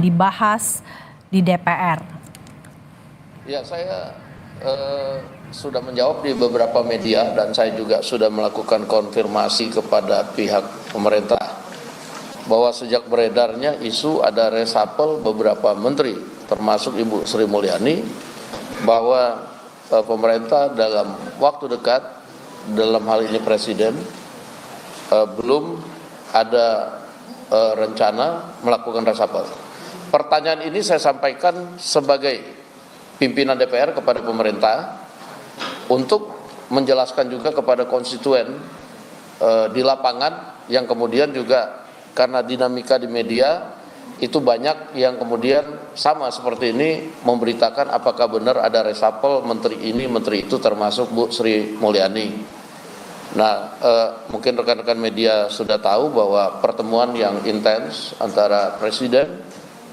dibahas di DPR? Ya, saya sudah menjawab di beberapa media dan saya juga sudah melakukan konfirmasi kepada pihak pemerintah bahwa sejak beredarnya isu ada reshuffle beberapa menteri termasuk Ibu Sri Mulyani, bahwa pemerintah dalam waktu dekat, dalam hal ini Presiden, belum ada rencana melakukan reshuffle. Pertanyaan ini saya sampaikan sebagai pimpinan DPR kepada pemerintah untuk menjelaskan juga kepada konstituen di lapangan, yang kemudian juga karena dinamika di media itu banyak yang kemudian sama seperti ini memberitakan apakah benar ada reshuffle menteri ini menteri itu, termasuk Bu Sri Mulyani. Nah, mungkin rekan-rekan media sudah tahu bahwa pertemuan yang intens antara Presiden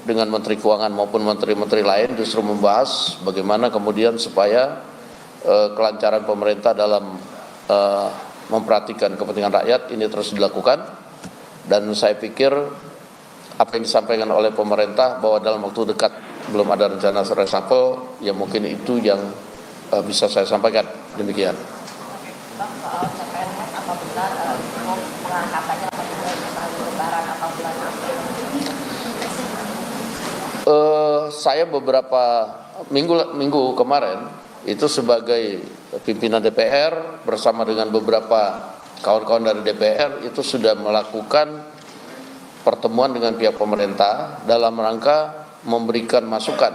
dengan Menteri Keuangan maupun menteri-menteri lain justru membahas bagaimana kemudian supaya kelancaran pemerintah dalam memperhatikan kepentingan rakyat ini terus dilakukan. Dan saya pikir apa yang disampaikan oleh pemerintah bahwa dalam waktu dekat belum ada rencana reshuffle, ya mungkin itu yang bisa saya sampaikan. Demikian. Bang, soal CPNS apa benar pengangkatannya apabila misalnya lebaran atau bulan April? Saya beberapa minggu kemarin itu sebagai pimpinan DPR bersama dengan beberapa kawan-kawan dari DPR itu sudah melakukan pertemuan dengan pihak pemerintah dalam rangka memberikan masukan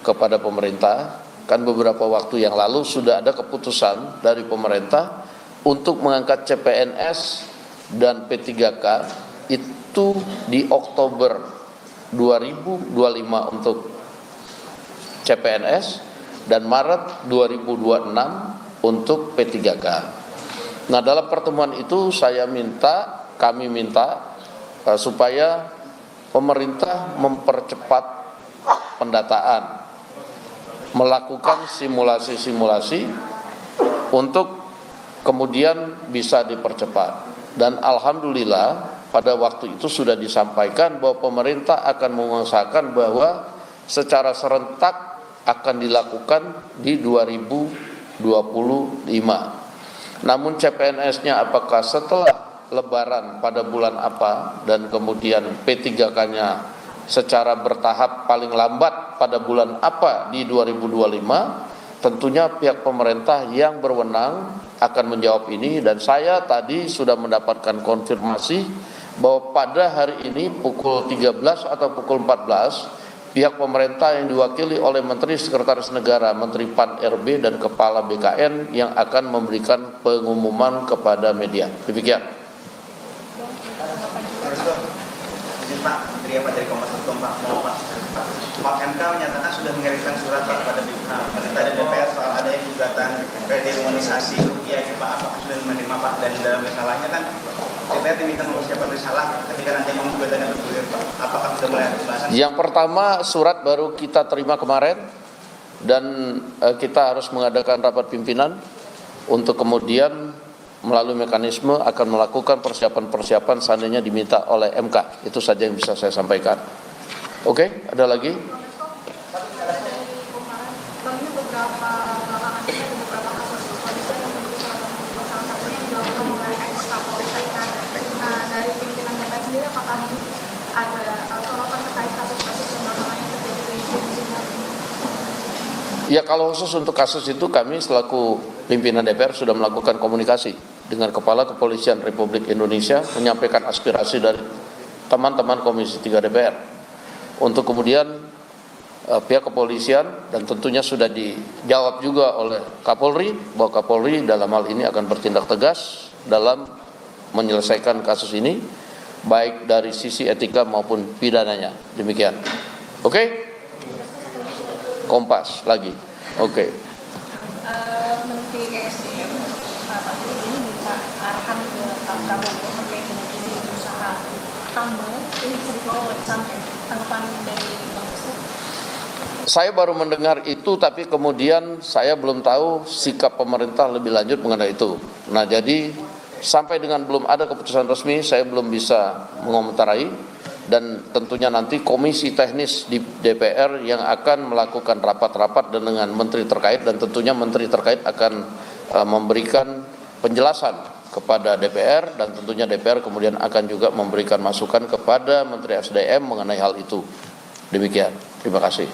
kepada pemerintah. Kan beberapa waktu yang lalu sudah ada keputusan dari pemerintah untuk mengangkat CPNS dan P3K itu di Oktober 2025 untuk CPNS dan Maret 2026 untuk P3K. Nah, dalam pertemuan itu kami minta supaya pemerintah mempercepat pendataan, melakukan simulasi-simulasi untuk kemudian bisa dipercepat. Dan alhamdulillah pada waktu itu sudah disampaikan bahwa pemerintah akan mengusahakan bahwa secara serentak akan dilakukan di 2025. Namun CPNS-nya apakah setelah Lebaran pada bulan apa dan kemudian P3K-nya secara bertahap paling lambat pada bulan apa di 2025, tentunya pihak pemerintah yang berwenang akan menjawab ini. Dan saya tadi sudah mendapatkan konfirmasi bahwa pada hari ini pukul 13 atau pukul 14 pihak pemerintah yang diwakili oleh Menteri Sekretaris Negara, Menteri PAN-RB dan Kepala BKN yang akan memberikan pengumuman kepada media. Demikian. Pak Menteri dari Komnas Pak MK menyatakan sudah mengirimkan surat Pak pada pemerintah dan DPR soal adanya gugatan redenominasi rupiah ini Pak, apakah sudah menerima Pak? Dan dalam masalahnya kan DPR diminta mempersiapkan risalah ketika nanti gugatannya bergulir Pak, apakah sudah mulai ada pembahasan? Yang pertama, surat baru kita terima kemarin dan kita harus mengadakan rapat pimpinan untuk kemudian melalui mekanisme akan melakukan persiapan-persiapan seandainya diminta oleh MK. Itu saja yang bisa saya sampaikan. Oke, ada lagi? Dari pimpinan DPR sendiri, apakah ada sorotan terkait kasus-kasus yang belakangan terjadi di Indonesia? Ya, kalau khusus untuk kasus itu kami selaku pimpinan DPR sudah melakukan komunikasi dengan Kepala Kepolisian Republik Indonesia, menyampaikan aspirasi dari teman-teman Komisi 3 DPR untuk kemudian pihak kepolisian, dan tentunya sudah dijawab juga oleh Kapolri bahwa Kapolri dalam hal ini akan bertindak tegas dalam menyelesaikan kasus ini baik dari sisi etika maupun pidananya. Demikian. Oke? Kompas lagi. Oke. Menteri ESDM Pak ini minta arahan ke Pak Prabowo terkait dengan ini usaha tambang ini bisa dikelola sampai tanggapan dari Bang Ustaz. Saya baru mendengar itu, tapi kemudian saya belum tahu sikap pemerintah lebih lanjut mengenai itu. Nah, jadi sampai dengan belum ada keputusan resmi, saya belum bisa mengomentari. dan tentunya nanti komisi teknis di DPR yang akan melakukan rapat-rapat dengan menteri terkait, dan tentunya menteri terkait akan memberikan penjelasan kepada DPR, dan tentunya DPR kemudian akan juga memberikan masukan kepada Menteri SDM mengenai hal itu. Demikian. Terima kasih.